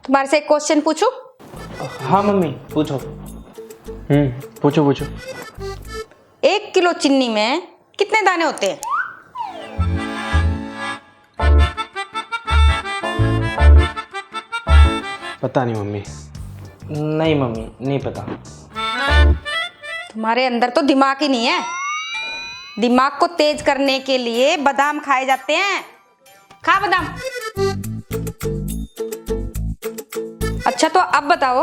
तुम्हारे से एक क्वेश्चन पूछूं? हाँ मम्मी पूछो। पूछो पूछो। 1 किलो चीनी में कितने दाने होते हैं? पता नहीं मम्मी। नहीं मम्मी नहीं पता। तुम्हारे अंदर तो दिमाग ही नहीं है। दिमाग को तेज करने के लिए बादाम खाए जाते हैं। खा बादाम। अच्छा तो अब बताओ,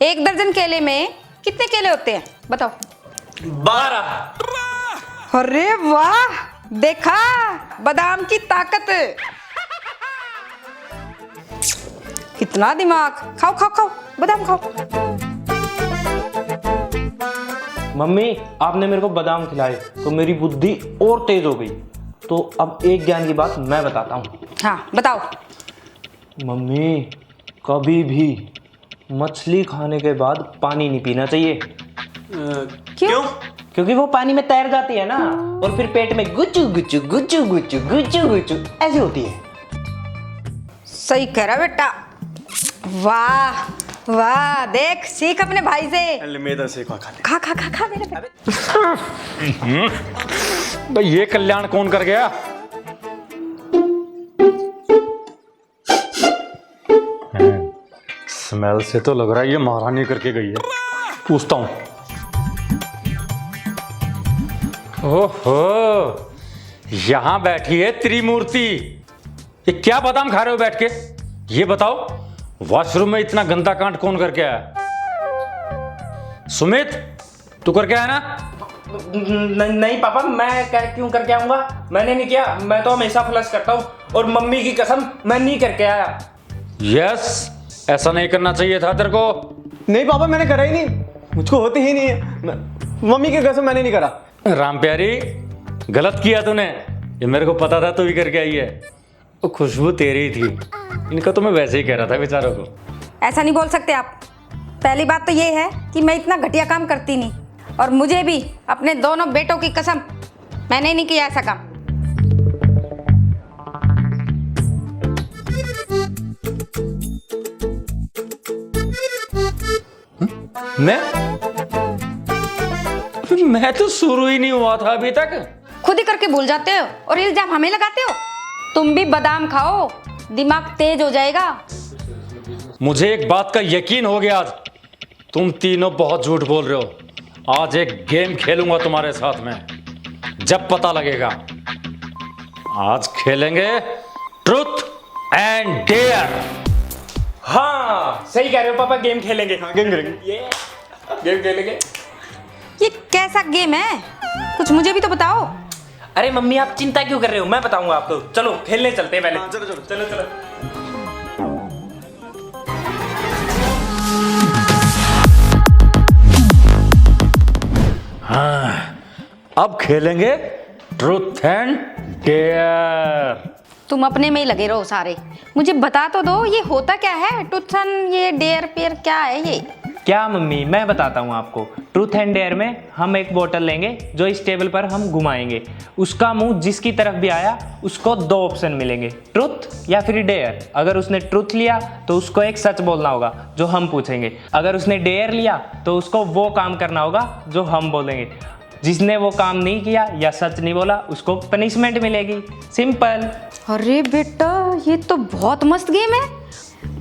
1 दर्जन केले में कितने केले होते हैं? बताओ। 12। अरे वाह, देखा बादाम की ताकत। कितना दिमाग। खाओ खाओ खाओ, बादाम खाओ। मम्मी आपने मेरे को बादाम खिलाए तो मेरी बुद्धि और तेज हो गई। तो अब एक ज्ञान की बात मैं बताता हूँ। हाँ बताओ। मम्मी कभी भी मछली खाने के बाद पानी नहीं पीना चाहिए। क्यों? क्योंकि वो पानी में तैर जाती है ना, और फिर पेट में गुच्चू गुच्चू गुच्चू गुच्चू गुच्चू गुच्चू ऐसी होती है। सही कह रहा बेटा। वाह वाह, देख सीख अपने भाई से। मेरा से खा खा खा खा खा मेरे बेटे। भाई ये कल्याण कौन कर गया? स्मेल से तो लग रहा है ये महारानी करके गई है। पूछता हूँ। ओहो, यहां बैठी है त्रिमूर्ति। ये क्या बादाम खा रहे हो बैठ के? ये बताओ, वॉशरूम में इतना गंदा कांड कौन करके आया? सुमित, तू करके आया ना? नहीं पापा, मैं क्यों करके आऊंगा? मैंने नहीं किया। मैं तो हमेशा फ्लश करता हूँ, और मम्मी की कसम मैं नहीं करके आया। यस, ऐसा नहीं करना चाहिए था तेरे को। नहीं पापा, मैंने करा ही नहीं। मुझको होती ही नहीं है। मम्मी की कसम मैंने नहीं करा। राम प्यारी, गलत किया तूने। ये मेरे को पता था तू भी करके आई है। वो खुशबू तेरी ही थी। इनका तो मैं वैसे ही कह रहा था बेचारों को। ऐसा नहीं बोल सकते आप। पहली बात तो ये है कि मैं इतना घटिया काम करती नहीं, और मुझे भी अपने दोनों बेटों की कसम, मैंने नहीं किया ऐसा काम। मैं तो शुरू ही नहीं हुआ था अभी तक। खुद ही करके भूल जाते हो और इल्जाम हमें लगाते हो। तुम भी बादाम खाओ, दिमाग तेज हो जाएगा। मुझे एक बात का यकीन हो गया आज, तुम तीनों बहुत झूठ बोल रहे हो। आज एक गेम खेलूंगा तुम्हारे साथ में, जब पता लगेगा। आज खेलेंगे ट्रुथ एंड डेयर। हाँ सही कह रहे हो पापा, गेम खेलेंगे। गेम करेंगे। गेम खेलेंगे। ये कैसा गेम है? कुछ मुझे भी तो बताओ। अरे मम्मी आप चिंता क्यों कर रहे हो, मैं बताऊंगा आपको। चलो खेलने चलते हैं पहले। चलो चलो चलो चलो। हाँ, अब खेलेंगे ट्रुथ एंड डेयर। तुम अपने में ही लगे रहो सारे। मुझे बता तो दो, ये होता क्या है? टूथन, ये डेयर पेयर क्या है ये? क्या मम्मी, मैं बताता हूँ आपको। ट्रूथ एंड डेयर में हम एक बोतल लेंगे जो इस टेबल पर हम घुमाएंगे। उसका मुंह जिसकी तरफ भी आया उसको 2 ऑप्शन मिलेंगे, ट्रुथ या फिर डेयर। अगर उसने ट्रुथ लिया तो उसको एक सच बोलना होगा जो हम पूछेंगे। अगर उसने डेयर लिया तो उसको वो काम करना होगा जो हम बोलेंगे। जिसने वो काम नहीं किया या सच नहीं बोला उसको पनिशमेंट मिलेगी। सिंपल। अरे बेटा, ये तो बहुत मस्त गेम है।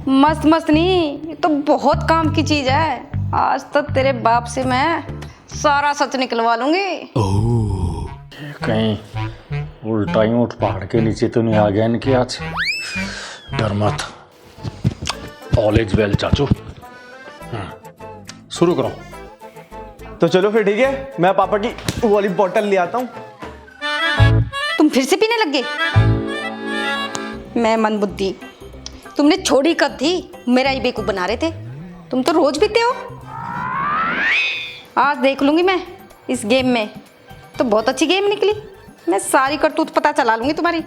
मस्त मस्त नहीं, ये तो बहुत काम की चीज है। आज तो तेरे बाप से मैं सारा सच निकलवा लूंगी। कहीं उल्टा ही उठ पहाड़ के नीचे तो नहीं आ गया इनके आज। डर मत, ऑल इज वेल चाचू। शुरू करो। तो चलो फिर ठीक है, मैं पापा की वो वाली बोतल ले आता हूँ। तुम फिर से पीने लग गए? मैं मंदबुद्धि, तुमने छोड़ी कब थी? मेरा ही बेवकूफ बना रहे थे। तुम तो रोज पीते हो। आज देख लूंगी मैं इस गेम में। तो बहुत अच्छी गेम निकली। मैं सारी करतूत पता चला लूंगी तुम्हारी।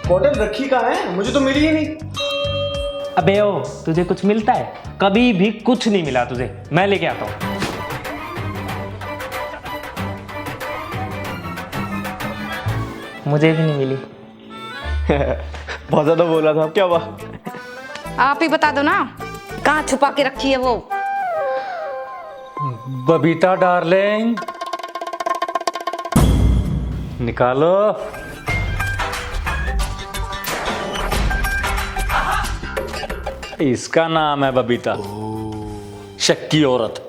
बोतल रखी कहाँ है? मुझे तो मिली ही नहीं। अबे ओ, तुझे कुछ मिलता है? कभी भी कुछ नहीं मिला तुझे। मैं लेके आता हूँ। मुझे भी नहीं मिली। बहुत ज्यादा बोला था, क्या हुआ? आप ही बता दो ना, कहाँ छुपा के रखी है वो? बबीता डार्लिंग, निकालो। इसका नाम है बबीता, शक्की औरत।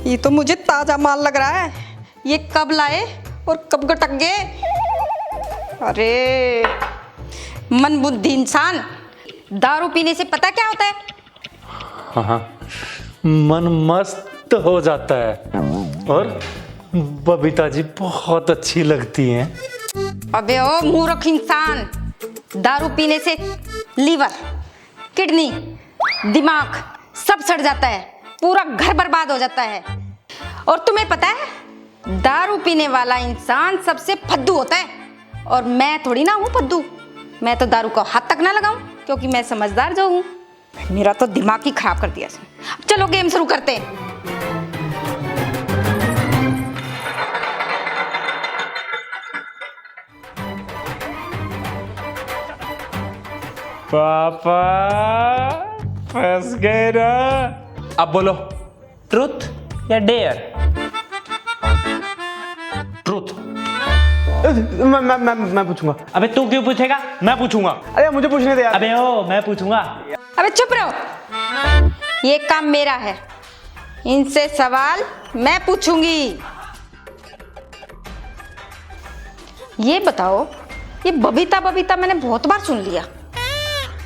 ये तो मुझे ताजा माल लग रहा है। ये कब लाए और कब गटक गए? अरे मनबुद्धि इंसान, दारू पीने से पता क्या होता है? हाँ, मन मस्त हो जाता है और बबीता जी बहुत अच्छी लगती हैं। अबे ओ मूर्ख इंसान, दारू पीने से लीवर, किडनी, दिमाग सब सड़ जाता है, पूरा घर बर्बाद हो जाता है। और तुम्हें पता है, दारू पीने वाला इंसान सबसे फद्दू होता है, और मैं थोड़ी ना हूँ फद्दू। मैं तो दारू को हाथ तक ना लगाऊं, क्योंकि मैं समझदार जो हूँ। मेरा तो दिमाग ही खराब कर दिया इसने। चलो गेम शुरू करते हैं। पापा फंस गए ना। अब बोलो, ट्रुथ या डेयर? ट्रूथ। मैं पूछूंगा। अबे तू क्यों पूछेगा? मैं पूछूंगा। अरे मुझे पूछने दे यार। अबे ओ, मैं पूछूंगा। अबे चुप रहो, ये काम मेरा है, इनसे सवाल मैं पूछूंगी। ये बताओ, ये बबीता बबीता मैंने बहुत बार सुन लिया,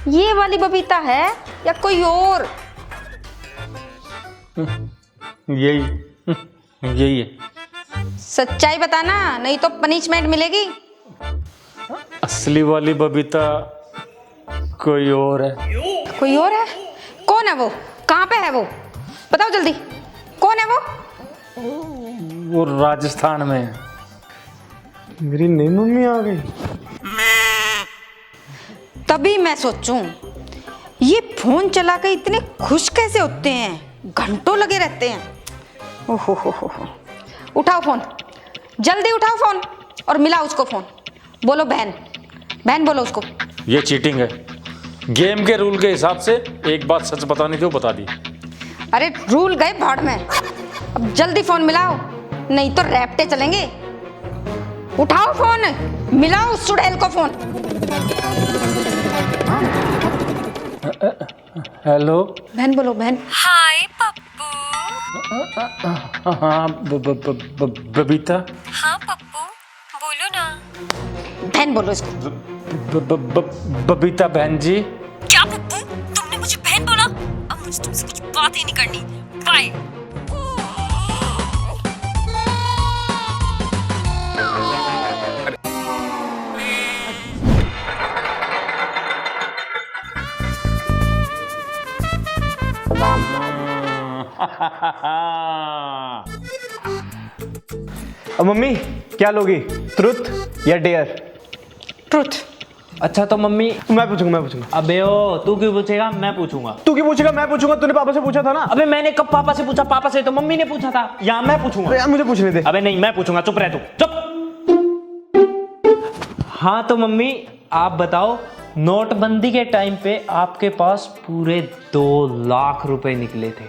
ये वाली बबीता है या कोई और? यही है। सच्चाई बताना, नहीं तो पनिशमेंट मिलेगी। असली वाली बबीता कोई और है। कोई और है? कौन है वो? कहाँ पे है वो? बताओ जल्दी, कौन है वो? वो राजस्थान में है। मेरी नई मम्मी आ गई। तभी मैं सोचूं, ये फोन चला के इतने खुश कैसे होते हैं, घंटों लगे रहते हैं। ओहो, उठाओ फोन, जल्दी उठाओ फोन और मिलाओ उसको फोन। बोलो बहन, बहन बोलो उसको। ये चीटिंग है। गेम के रूल के हिसाब से एक बात सच बतानी थी, वो बता दी। अरे रूल गए भाड़ में, अब जल्दी फोन मिलाओ, नहीं तो रैप्टे चलेंगे। उठाओ फोन, मिलाओ उस चुड़ैल को फोन। हेलो बहन बोलो, बहन। हाय पप्पू। हाँ, बबीता। हाँ पप्पू, बोलो ना। बहन बोलो इसको। बबीता बहन जी। क्या पप्पू, तुमने मुझे बहन बोला? अब मुझे तुमसे कुछ बात ही नहीं करनी। बाय। अब मम्मी क्या लोगी, ट्रुथ या डेयर? ट्रुथ। अच्छा तो मम्मी। मैं पूछूंगा। अबे ओ, तू क्यों पूछेगा? मैं पूछूंगा। तू क्यों पूछेगा? मैं पूछूंगा, तूने पापा से पूछा था ना। अबे मैंने कब पापा से पूछा? पापा से तो मम्मी ने पूछा था, या मैं पूछूंगा? यार मुझे पूछने दे। अबे नहीं, मैं पूछूंगा, चुप रह तू, चुप। हाँ तो मम्मी आप बताओ, नोटबंदी के टाइम पे आपके पास पूरे 2 लाख रुपए निकले थे,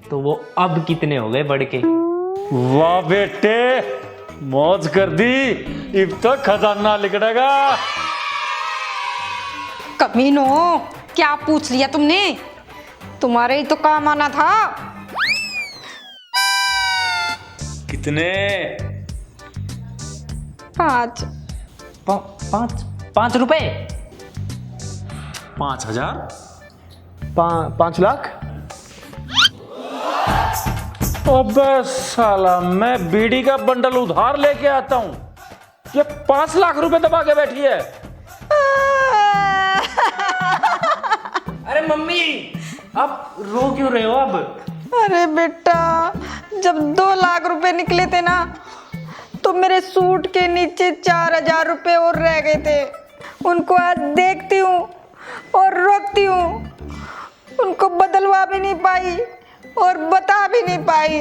तो वो अब कितने हो गए बढ़ के? वाह बेटे, मौज कर दी, अब तो खजाना निकलेगा। कमीनो, क्या पूछ लिया तुमने? तुम्हारे ही तो काम आना था। कितने? 5। 5 रुपए? 5,000? 5 लाख? अबे साला, मैं बीड़ी का बंडल उधार लेके आता हूँ, ये 5 लाख रुपए दबा के बैठी है। अरे मम्मी आप रो क्यों रहे हो अब? अरे बेटा, जब 2 लाख रुपए निकले थे ना, तो मेरे सूट के नीचे 4,000 रुपए और रह गए थे। उनको आज देखती हूँ और रोती हूँ, उनको बदलवा भी नहीं पाई और बता भी नहीं पाई।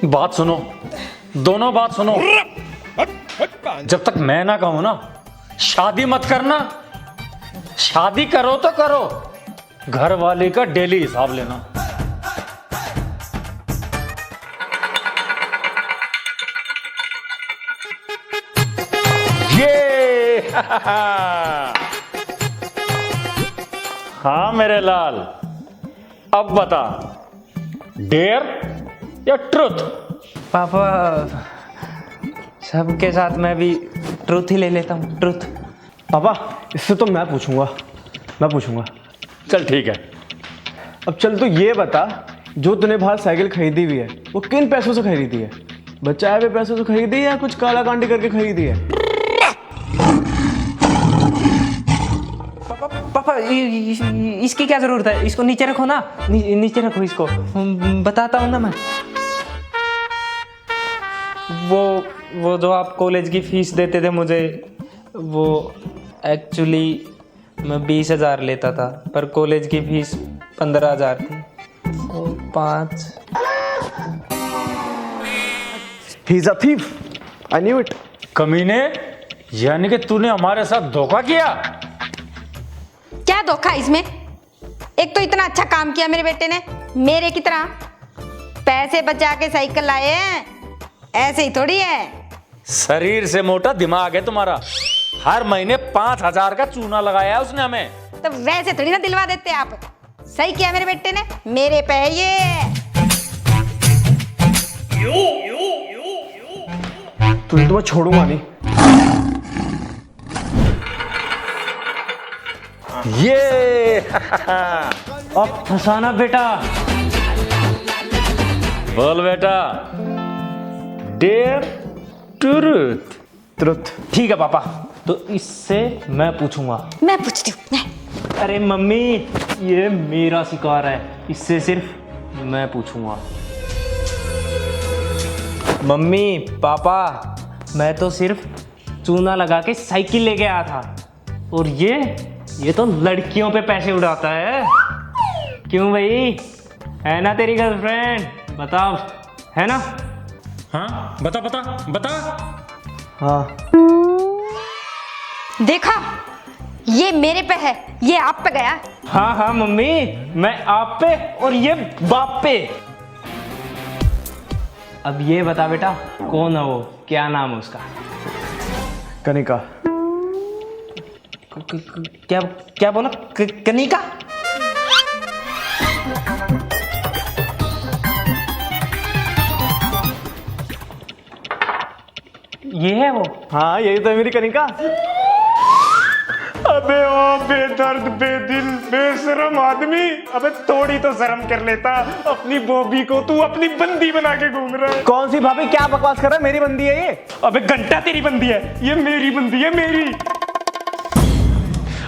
बात सुनो, दोनों बात सुनो। जब तक मैं ना कहूं ना, शादी मत करना। शादी करो तो करो, घर वाले का डेली हिसाब लेना। ये हाँ मेरे लाल, अब बता, डेयर या ट्रुथ? पापा सबके साथ मैं भी ट्रूथ ही ले लेता हूँ, ट्रूथ। पापा इससे तो मैं पूछूंगा। चल ठीक है। अब चल तू ये बता, जो तूने बाहर साइकिल खरीदी हुई है वो किन पैसों से खरीदी है? बचाए हुए पैसों से खरीदी है या कुछ काला कांडी करके खरीदी है? पापा इसकी क्या जरूरत है? इसको नीचे रखो ना, नीचे रखो इसको, बताता हूँ ना मैं। वो जो आप कॉलेज की फीस देते थे मुझे, वो एक्चुअली मैं 20,000 लेता था, पर कॉलेज की फीस 15,000 थी। तो 5। He is a thief. I knew it. कमीने, यानी कि तूने हमारे साथ धोखा किया? क्या धोखा इसमें? एक तो इतना अच्छा काम किया मेरे बेटे ने, मेरे की तरह पैसे बचा के साइकिल लाए हैं, ऐसे ही थोड़ी है। शरीर से मोटा दिमाग है तुम्हारा। हर महीने 5,000 का चूना लगाया है उसने हमें। तो वैसे थोड़ी ना दिलवा देते आप। सही किया मेरे बेटे ने, मेरे पे है ये। तुझे तो मैं छोड़ूंगा नहीं। ये अब फसाना बेटा। बोल बेटा, डेयर ट्रूथ? ट्रुथ। ठीक है पापा, तो इससे मैं पूछूंगा। मैं पूछती हूँ। अरे मम्मी, ये मेरा शिकार है, इससे सिर्फ मैं पूछूंगा। मम्मी पापा, मैं तो सिर्फ चूना लगा के साइकिल लेके आया था, और ये तो लड़कियों पे पैसे उड़ाता है। क्यों भाई, है ना तेरी गर्लफ्रेंड? बताओ, है ना? हाँ बता। हाँ देखा, ये मेरे पे है, ये आप पे गया। हाँ मम्मी, मैं आप पे और ये बाप पे। अब ये बता बेटा, कौन है वो, क्या नाम है उसका? कनिका। क्या बोला? कनिका? ये है वो? हाँ यही तो है मेरी कनिका। अबे ओ बेदर्द बेदिल बेशरम आदमी, अबे थोड़ी तो शर्म कर लेता। अपनी बॉबी को तू अपनी बंदी बना के घूम रहा है। कौन सी भाभी, क्या बकवास कर रहा है? मेरी बंदी है ये। अबे घंटा तेरी बंदी है, ये मेरी बंदी है, मेरी।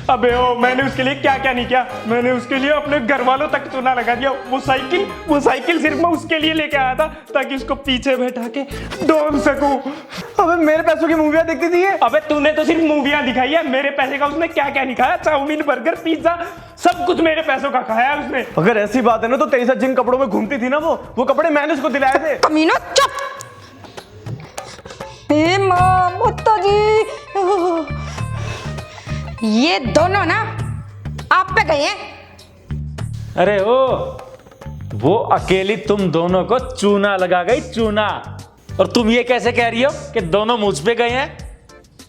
अबे ओ, मैंने उसके लिए क्या क्या नहीं किया। मैंने उसके लिए अपने घर वालों तक चूना लगा दिया। वो साइकिल सिर्फ मैं उसके लिए लेके आया था, ताकि उसको पीछे बैठा के डोल सकूं। अबे मेरे पैसों की मूवियां देखती थी ये। अबे तूने तो सिर्फ मूवियां दिखाई है, मेरे पैसे का उसने क्या क्या नहीं खाया। चाउमीन, बर्गर, पिज्जा, सब कुछ मेरे पैसों का खाया उसने। अगर ऐसी बात है ना, तो तेरे साथ जिन कपड़ों में घूमती थी ना, वो कपड़े मैंने उसको दिलाए थे। कमीनो चुप। हे माँ मुत्ता जी, ये दोनों ना आप पे गए हैं। अरे वो अकेली तुम दोनों को चूना लगा गई, चूना। और तुम ये कैसे कह रही हो कि दोनों मुझ पे गए हैं?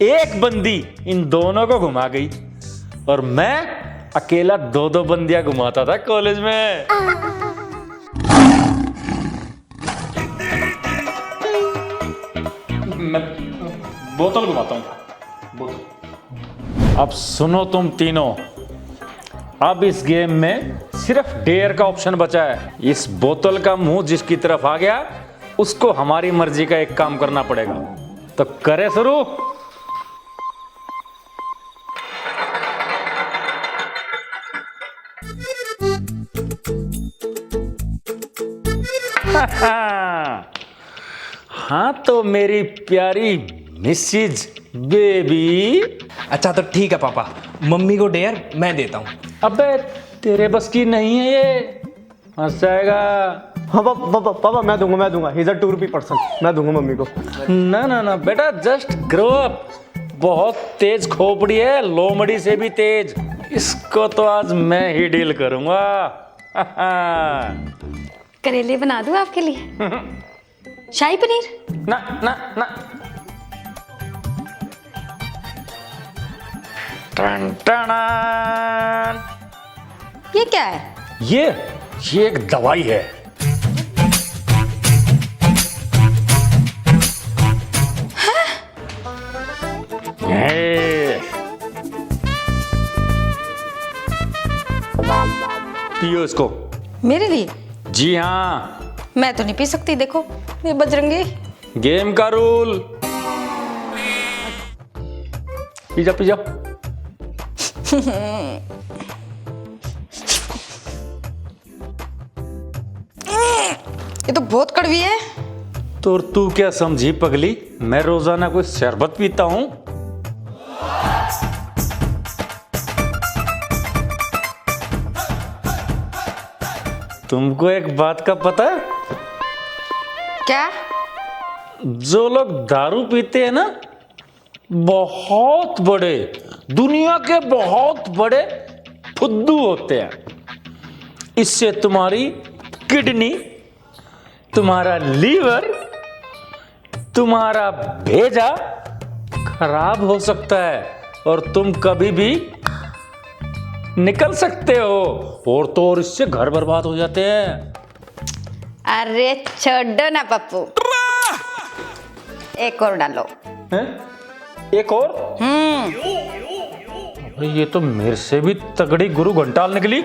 एक बंदी इन दोनों को घुमा गई, और मैं अकेला 2-2 बंदियां घुमाता था कॉलेज में। मैं बोतल घुमाता हूं, बोतल। अब सुनो तुम तीनों, अब इस गेम में सिर्फ डेयर का ऑप्शन बचा है। इस बोतल का मुंह जिसकी तरफ आ गया, उसको हमारी मर्जी का एक काम करना पड़ेगा। तो करे शुरू। हाँ तो मेरी प्यारी मिसिज बेबी। अच्छा तो ठीक है पापा, मम्मी को डेयर मैं देता हूँ। अबे तेरे बस की नहीं है ये, फंस जाएगा। हाँ पापा मैं दूंगा he is a 2 rupee person, मैं दूंगा मम्मी को। ना ना ना बेटा, जस्ट ग्रो अप। बहुत तेज खोपड़ी है, लोमड़ी से भी तेज। इसको तो आज मैं ही डील करूंगा। करेले बना दूं आपके लिए? शाही पनीर? ना ना ना। टन टन। ये क्या है? ये एक दवाई है। ये। पियो इसको। मेरे लिए? जी हाँ। मैं तो नहीं पी सकती, देखो ये बजरंगी। गेम का रूल। पी जा पी जा। ये तो बहुत कड़वी है। तो तू क्या समझी पगली, मैं रोजाना कोई शरबत पीता हूं? तुमको एक बात का पता है? क्या? जो लोग दारू पीते हैं ना, बहुत बड़े, दुनिया के बहुत बड़े फुद्दू होते हैं। इससे तुम्हारी किडनी, तुम्हारा लीवर, तुम्हारा भेजा खराब हो सकता है और तुम कभी भी निकल सकते हो। और तो और इससे घर बर्बाद हो जाते हैं। अरे छोड़ो ना पप्पू, एक और डालो। हैं? एक और? अरे ये तो मेरे से भी तगड़ी गुरु घंटाल निकली।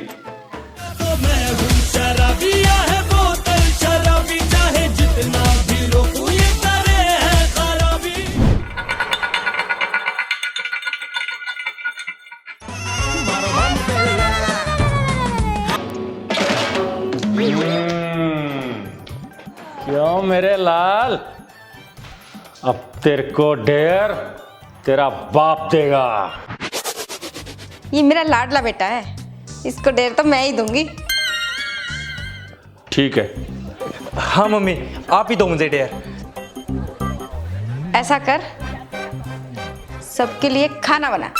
क्यों मेरे लाल, अब तेरे को डेयर तेरा बाप देगा। ये मेरा लाडला बेटा है, इसको डेर तो मैं ही दूंगी। ठीक है। हाँ मम्मी, आप ही दो मुझे डेयर। ऐसा कर, सबके लिए खाना बना।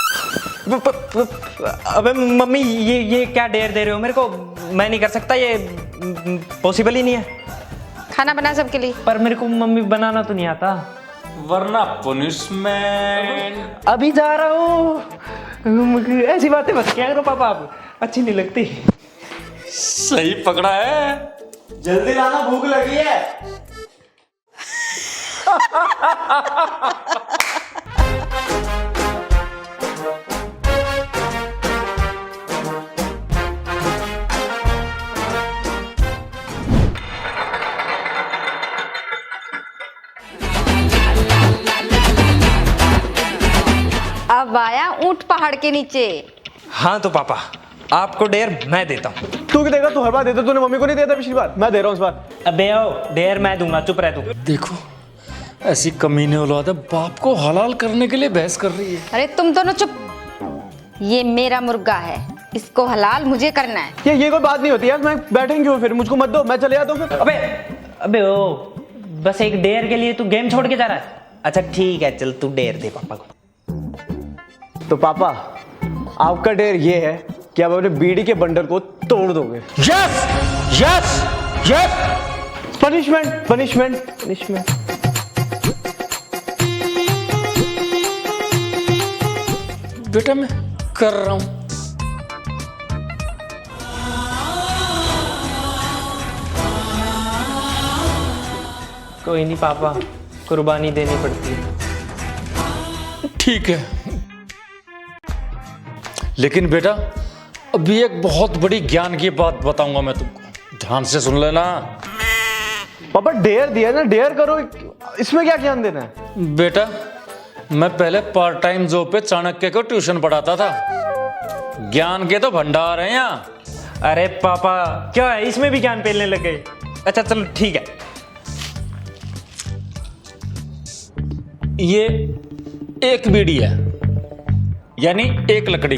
अबे मम्मी, ये क्या डेयर दे रहे हो मेरे को? मैं नहीं कर सकता, ये पॉसिबल ही नहीं है। खाना बना सबके लिए। पर मेरे को मम्मी बनाना तो नहीं आता। वरना पनिशमेंट। अभी जा रहा हूँ। ऐसी बातें मत क्या करो पापा, आप अच्छी नहीं लगती। सही पकड़ा है। जल्दी लाना, भूख लगी है। अब आया ऊंट पहाड़ के नीचे। हाँ तो पापा, आपको डेयर मैं देता हूँ। तू क्या देगा? तू हर बार देता, तूने मम्मी को नहीं दिया था पिछली बार, मैं दे रहा हूँ इस बार। अबे आओ, डेयर मैं दूंगा, चुप रह तू। देखो, ऐसी कमीने औलाद है, बाप को हलाल करने के लिए बहस कर रही है। अरे तुम दोनों चुप। ये मेरा मुर्गा है, इसको हलाल मुझे करना है। ये कोई बात नहीं होती यार, मैं बैठेंगे क्यों? फिर मुझको मत दो, मैं चले जाता हूँ फिर। अबे ओ, बस एक डेयर के लिए तू गेम छोड़ के जा रहा है? अच्छा ठीक है, चल तू डेयर दे पापा को। तो पापा, आपका डेयर ये है कि आप अपने बीड़ी के बंडल को तोड़ दोगे। Yes yes yes. Punishment punishment punishment. बेटा मैं कर रहा हूं। कोई नहीं पापा, कुर्बानी देनी पड़ती है। ठीक है, लेकिन बेटा अभी एक बहुत बड़ी ज्ञान की बात बताऊंगा मैं तुमको, ध्यान से सुन लेना। पापा डेयर दिया ना, डेयर करो, इसमें क्या ज्ञान देना है? बेटा मैं पहले पार्ट टाइम जॉब पे चाणक्य को ट्यूशन पढ़ाता था। ज्ञान के तो भंडार हैं यहाँ। अरे पापा क्या है, इसमें भी ज्ञान पेलने लग गए? अच्छा चलो ठीक है। ये एक बीड़ी है, यानी एक लकड़ी,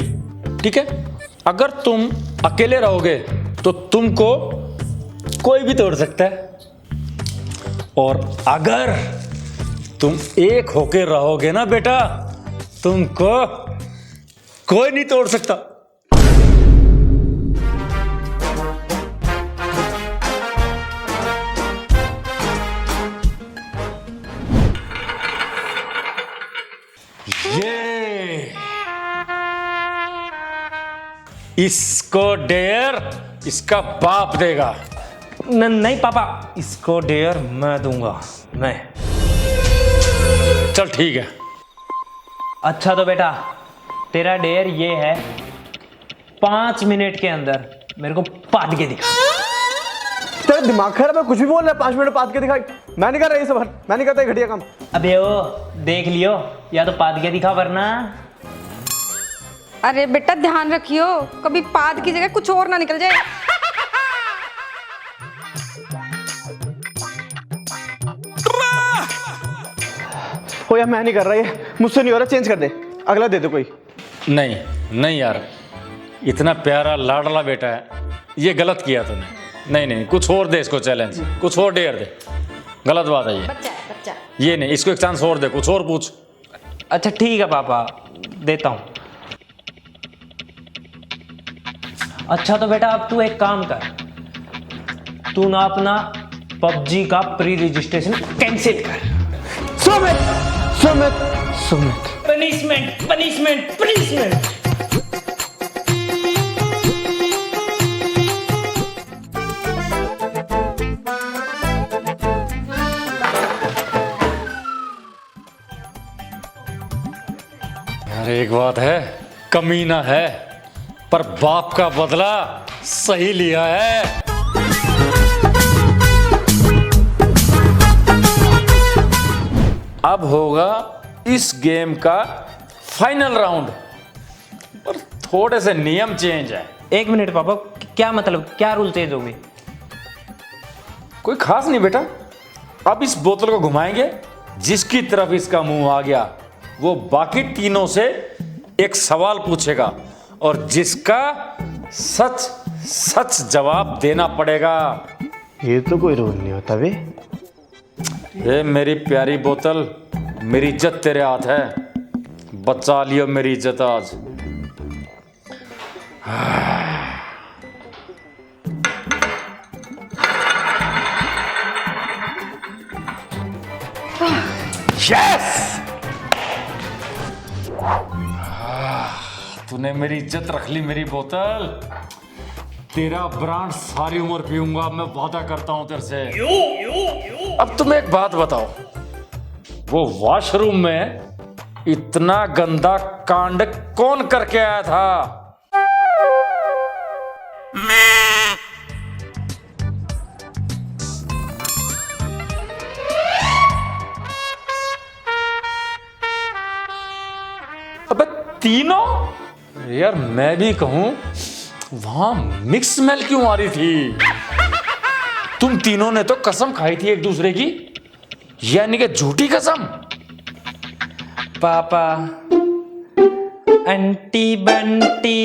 ठीक है? अगर तुम अकेले रहोगे तो तुमको कोई भी तोड़ सकता है। और अगर तुम एक होके रहोगे ना बेटा, तुमको कोई नहीं तोड़ सकता। ये इसको डेयर इसका बाप देगा। नहीं पापा, इसको डेयर मैं दूंगा, मैं। चल ठीक है। अच्छा तो बेटा, तेरा डेयर ये है, 5 मिनट के अंदर मेरे को पाद के दिखा। तेरा दिमाग खराब है, कुछ भी बोल रहा है। 5 मिनट पाद के दिखाई? मैं नहीं कर रहा ये सब, मैं नहीं करता ये घटिया काम। अबे ओ देख लियो, या तो पाद के दिखा वरना। अरे बेटा ध्यान रखियो, कभी पाद की जगह कुछ और ना निकल जाए। हो यार, मैं नहीं कर रहा ये, मुझसे नहीं हो रहा, चेंज कर दे, अगला दे दो कोई। नहीं नहीं यार, इतना प्यारा लाडला बेटा है, ये गलत किया तूने। नहीं नहीं, कुछ और दे इसको चैलेंज, कुछ और डेयर दे। गलत बात है ये। बच्चा है बच्चा। ये नहीं, इसको एक चांस और दे, कुछ और पूछ। अच्छा ठीक है पापा, देता हूं। अच्छा तो बेटा अब तू एक काम कर, तू ना अपना PUBG का प्री रजिस्ट्रेशन कैंसिल कर। Sumit punishment punishment punishment. यार एक बात है, कमीना है पर बाप का बदला सही लिया है। अब होगा इस गेम का फाइनल राउंड, पर थोड़े से नियम चेंज है। 1 मिनट पापा, क्या मतलब, क्या रूल चेंज होंगे? कोई खास नहीं बेटा, अब इस बोतल को घुमाएंगे, जिसकी तरफ इसका मुंह आ गया वो बाकी तीनों से एक सवाल पूछेगा और जिसका सच सच जवाब देना पड़ेगा। ये तो कोई रूल नहीं होता बे। ये मेरी प्यारी बोतल, मेरी इज्जत तेरे हाथ है, बचा लियो मेरी इज्जत आज। यस! तूने मेरी इज्जत रख ली मेरी बोतल। तेरा ब्रांड सारी उम्र पीऊंगा, मैं वादा करता हूं तेरे से। अब तुम एक बात बताओ, वो वॉशरूम में इतना गंदा कांड कौन करके आया था? अबे तीनों? यार मैं भी कहूं, वहां मिक्स स्मेल क्यों आ रही थी? तुम तीनों ने तो कसम खाई थी एक दूसरे की, यानी कि झूठी कसम। पापा, आंटी बंटी